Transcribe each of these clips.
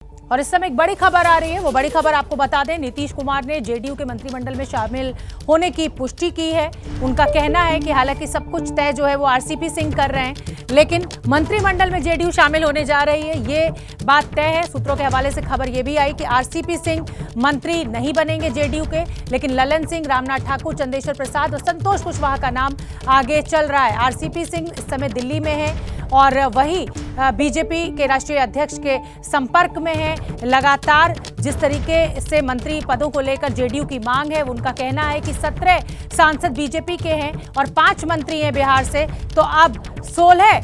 और इस समय एक बड़ी खबर आ रही है। वो बड़ी खबर आपको बता दें, नीतीश कुमार ने जेडीयू के मंत्रिमंडल में शामिल होने की पुष्टि की है। उनका कहना है कि हालांकि सब कुछ तय जो है वो आरसीपी सिंह कर रहे हैं, लेकिन मंत्रिमंडल में जेडीयू शामिल होने जा रही है, ये बात तय है। सूत्रों के हवाले से खबर ये भी आई कि आरसीपी सिंह मंत्री नहीं बनेंगे जेडीयू के, लेकिन ललन सिंह, रामनाथ ठाकुर, चंदेश्वर प्रसाद और संतोष कुशवाहा का नाम आगे चल रहा है। आरसीपी सिंह इस समय दिल्ली में है और वही बीजेपी के राष्ट्रीय अध्यक्ष के संपर्क में है। लगातार जिस तरीके से मंत्री पदों को लेकर जेडीयू की मांग है, उनका कहना है कि 17 सांसद बीजेपी के हैं और 5 मंत्री हैं बिहार से, तो अब 16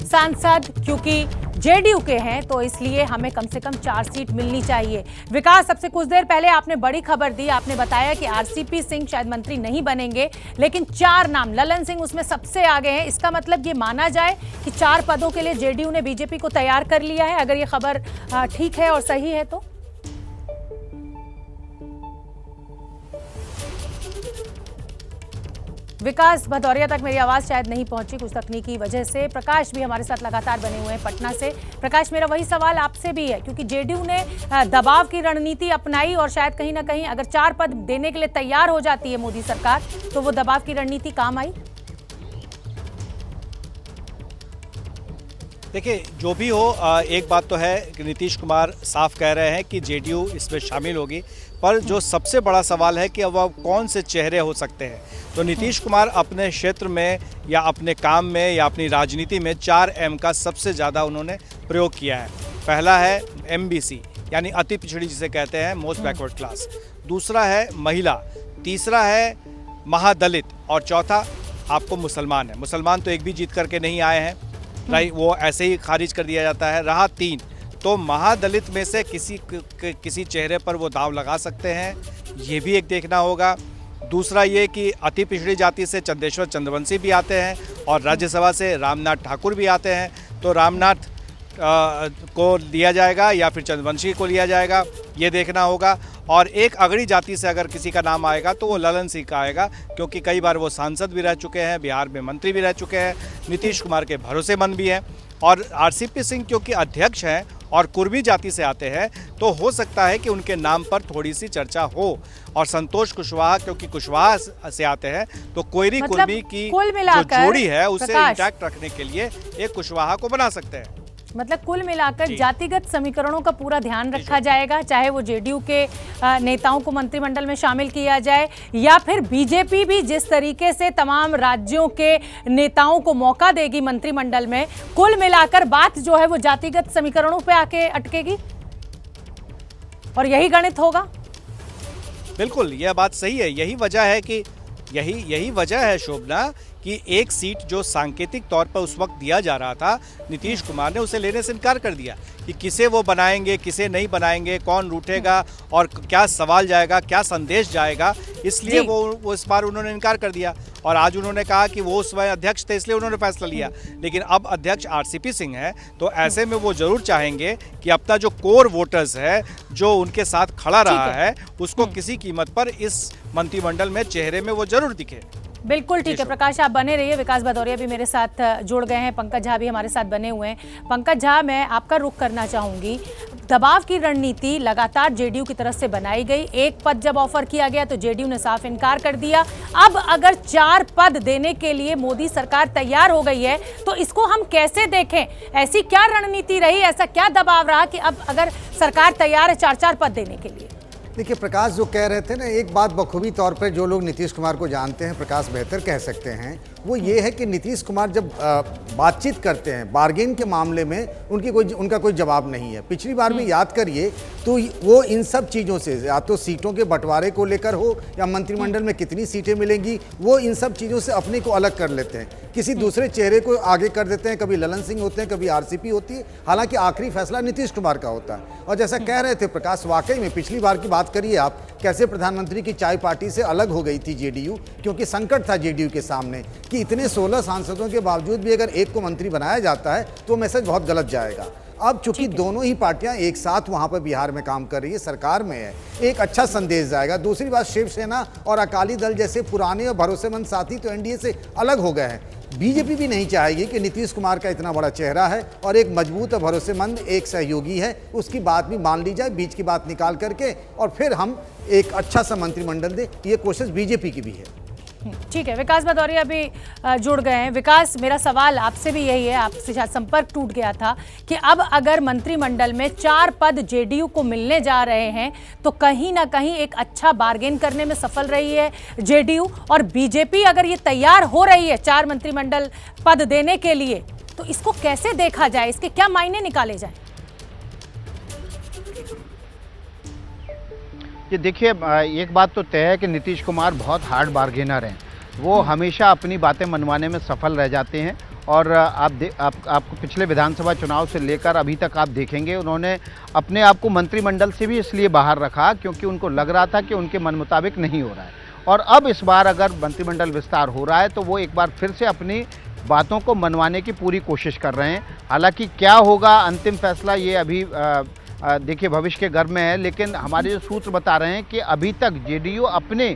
सांसद क्योंकि जेडीयू के हैं तो इसलिए हमें कम से कम 4 सीट मिलनी चाहिए। विकास, सबसे कुछ देर पहले आपने बड़ी खबर दी, आपने बताया कि आरसीपी सिंह शायद मंत्री नहीं बनेंगे, लेकिन 4 नाम, ललन सिंह उसमें सबसे आगे हैं। इसका मतलब ये माना जाए कि 4 पदों के लिए जेडीयू ने बीजेपी को तैयार कर लिया है, अगर ये खबर ठीक है और सही है तो? विकास भदौरिया तक मेरी आवाज शायद नहीं पहुंची कुछ तकनीकी वजह से। प्रकाश भी हमारे साथ लगातार बने हुए हैं पटना से। प्रकाश, मेरा वही सवाल आपसे भी है, क्योंकि जेडीयू ने दबाव की रणनीति अपनाई और शायद कहीं ना कहीं अगर 4 पद देने के लिए तैयार हो जाती है मोदी सरकार, तो वो दबाव की रणनीति काम आई। देखिए, जो भी हो, एक बात तो है कि नीतीश कुमार साफ कह रहे हैं कि जेडीयू इसमें शामिल होगी, पर जो सबसे बड़ा सवाल है कि अब कौन से चेहरे हो सकते हैं। तो नीतीश कुमार अपने क्षेत्र में या अपने काम में या अपनी राजनीति में 4M का सबसे ज़्यादा उन्होंने प्रयोग किया है। पहला है MBC यानी अति पिछड़ी जिसे कहते हैं, मोस्ट बैकवर्ड क्लास। दूसरा है महिला, तीसरा है महादलित और चौथा आपको मुसलमान है। मुसलमान तो एक भी जीत करके नहीं आए हैं, राइट, वो ऐसे ही खारिज कर दिया जाता है। रहा 3, तो महादलित में से किसी चेहरे पर वो दाव लगा सकते हैं, ये भी एक देखना होगा। दूसरा ये कि अति पिछड़ी जाति से चंदेश्वर चंद्रवंशी भी आते हैं और राज्यसभा से रामनाथ ठाकुर भी आते हैं, तो रामनाथ को लिया जाएगा या फिर चंद्रवंशी को लिया जाएगा, ये देखना होगा। और एक अगड़ी जाति से अगर किसी का नाम आएगा तो वो ललन सिंह का आएगा, क्योंकि कई बार वो सांसद भी रह चुके हैं, बिहार में मंत्री भी रह चुके हैं, नीतीश कुमार के भरोसेमंद भी हैं। और आरसीपी सिंह क्योंकि अध्यक्ष हैं और कुर्मी जाति से आते हैं, तो हो सकता है कि उनके नाम पर थोड़ी सी चर्चा हो। और संतोष कुशवाहा क्योंकि कुशवाहा से आते हैं, तो कोयरी कुर्मी की जो जोड़ी है उसे इंटैक्ट रखने के लिए एक कुशवाहा को बना सकते हैं। मतलब कुल मिलाकर जातिगत समीकरणों का पूरा ध्यान रखा जाएगा, चाहे वो जेडीयू के नेताओं को मंत्रिमंडल में शामिल किया जाए या फिर बीजेपी भी जिस तरीके से तमाम राज्यों के नेताओं को मौका देगी मंत्रिमंडल में, कुल मिलाकर बात जो है वो जातिगत समीकरणों पे आके अटकेगी और यही गणित होगा। बिल्कुल, यह बात सही है। यही वजह है कि यही वजह है शोभना कि एक सीट जो सांकेतिक तौर पर उस वक्त दिया जा रहा था, नीतीश कुमार ने उसे लेने से इनकार कर दिया कि किसे वो बनाएंगे, किसे नहीं बनाएंगे, कौन रूठेगा और क्या सवाल जाएगा, क्या संदेश जाएगा, इसलिए वो इस बार उन्होंने इनकार कर दिया। और आज उन्होंने कहा कि वो स्वयं अध्यक्ष थे इसलिए उन्होंने फैसला लिया, लेकिन अब अध्यक्ष आरसीपी सिंह है, तो ऐसे में वो जरूर चाहेंगे कि अपना जो कोर वोटर्स है, जो उनके साथ खड़ा रहा है, उसको किसी कीमत पर इस मंत्रिमंडल में चेहरे में वो जरूर दिखे। बिल्कुल ठीक है प्रकाश, आप बने रहिए। विकास भदौरिया भी मेरे साथ जुड़ गए हैं, पंकज झा भी हमारे साथ बने हुए हैं। पंकज झा, मैं आपका रुख करना चाहूंगी। दबाव की रणनीति लगातार जेडीयू की तरफ से बनाई गई। एक पद जब ऑफर किया गया तो जेडीयू ने साफ इनकार कर दिया। अब अगर 4 पद देने के लिए मोदी सरकार तैयार हो गई है, तो इसको हम कैसे देखें? ऐसी क्या रणनीति रही, ऐसा क्या दबाव रहा कि अब अगर सरकार तैयार है 4-4 पद देने के लिए? देखिए प्रकाश, जो कह रहे थे ना, एक बात बखूबी तौर पर जो लोग नीतीश कुमार को जानते हैं, प्रकाश बेहतर कह सकते हैं, वो ये है कि नीतीश कुमार जब बातचीत करते हैं, बार्गेन के मामले में उनका कोई जवाब नहीं है। पिछली बार भी याद करिए तो वो इन सब चीज़ों से, या तो सीटों के बंटवारे को लेकर हो या मंत्रिमंडल में कितनी सीटें मिलेंगी, वो इन सब चीज़ों से अपने को अलग कर लेते हैं, किसी दूसरे चेहरे को आगे कर देते हैं। कभी ललन सिंह होते हैं, कभी आरसीपी होती है, हालांकि आखिरी फैसला नीतीश कुमार का होता है। और जैसा कह रहे थे प्रकाश, वाकई में पिछली बार की बात करिए आप, कैसे प्रधानमंत्री की चाय पार्टी से अलग हो गई थी जेडीयू, क्योंकि संकट था जेडीयू के सामने कि इतने 16 सांसदों के बावजूद भी अगर एक को मंत्री बनाया जाता है तो मैसेज बहुत गलत जाएगा। अब चूंकि दोनों ही पार्टियां एक साथ वहां पर बिहार में काम कर रही है, सरकार में है, एक अच्छा संदेश जाएगा। दूसरी बात, शिवसेना और अकाली दल जैसे पुराने और भरोसेमंद साथी तो एनडीए से अलग हो गए हैं, बीजेपी भी नहीं चाहेगी कि नीतीश कुमार का इतना बड़ा चेहरा है और एक मजबूत और भरोसेमंद एक सहयोगी है, उसकी बात भी मान ली जाए, बीच की बात निकाल करके, और फिर हम एक अच्छा सा मंत्रिमंडल दें। ये कोशिश बीजेपी की भी है। ठीक है, विकास भदौरिया अभी जुड़ गए हैं। विकास, मेरा सवाल आपसे भी यही है, आपसे शायद संपर्क टूट गया था कि अब अगर मंत्रिमंडल में 4 पद जेडीयू को मिलने जा रहे हैं तो कहीं ना कहीं एक अच्छा बार्गेन करने में सफल रही है जेडीयू, और बीजेपी अगर ये तैयार हो रही है 4 मंत्रिमंडल पद देने के लिए, तो इसको कैसे देखा जाए, इसके क्या मायने निकाले जाए? ये देखिए, एक बात तो तय है कि नीतीश कुमार बहुत हार्ड बार्गेनर हैं। वो हमेशा अपनी बातें मनवाने में सफल रह जाते हैं, और आपको पिछले विधानसभा चुनाव से लेकर अभी तक आप देखेंगे उन्होंने अपने आप को मंत्रिमंडल से भी इसलिए बाहर रखा क्योंकि उनको लग रहा था कि उनके मन मुताबिक नहीं हो रहा है। और अब इस बार अगर मंत्रिमंडल विस्तार हो रहा है तो वो एक बार फिर से अपनी बातों को मनवाने की पूरी कोशिश कर रहे हैं। हालांकि क्या होगा अंतिम फैसला, ये अभी देखिए भविष्य के गर्भ में है, लेकिन हमारे जो सूत्र बता रहे हैं कि अभी तक जेडीयू अपने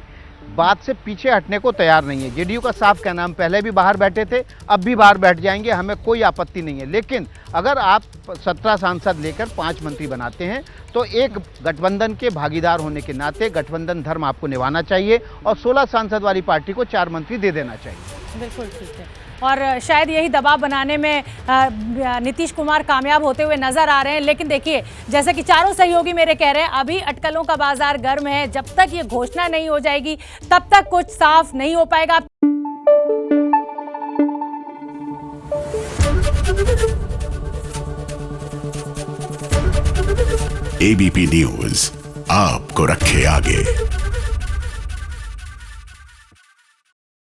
बात से पीछे हटने को तैयार नहीं है। जेडीयू का साफ कहना, हम पहले भी बाहर बैठे थे, अब भी बाहर बैठ जाएंगे, हमें कोई आपत्ति नहीं है। लेकिन अगर आप 17 सांसद लेकर 5 मंत्री बनाते हैं तो एक गठबंधन के भागीदार होने के नाते गठबंधन धर्म आपको निभाना चाहिए और 16 सांसद वाली पार्टी को 4 मंत्री दे देना चाहिए। बिल्कुल ठीक है, और शायद यही दबाव बनाने में नीतीश कुमार कामयाब होते हुए नजर आ रहे हैं। लेकिन देखिए, जैसे कि चारों सहयोगी मेरे कह रहे हैं, अभी अटकलों का बाजार गर्म है। जब तक ये घोषणा नहीं हो जाएगी तब तक कुछ साफ नहीं हो पाएगा। एबीपी न्यूज आपको रखे आगे।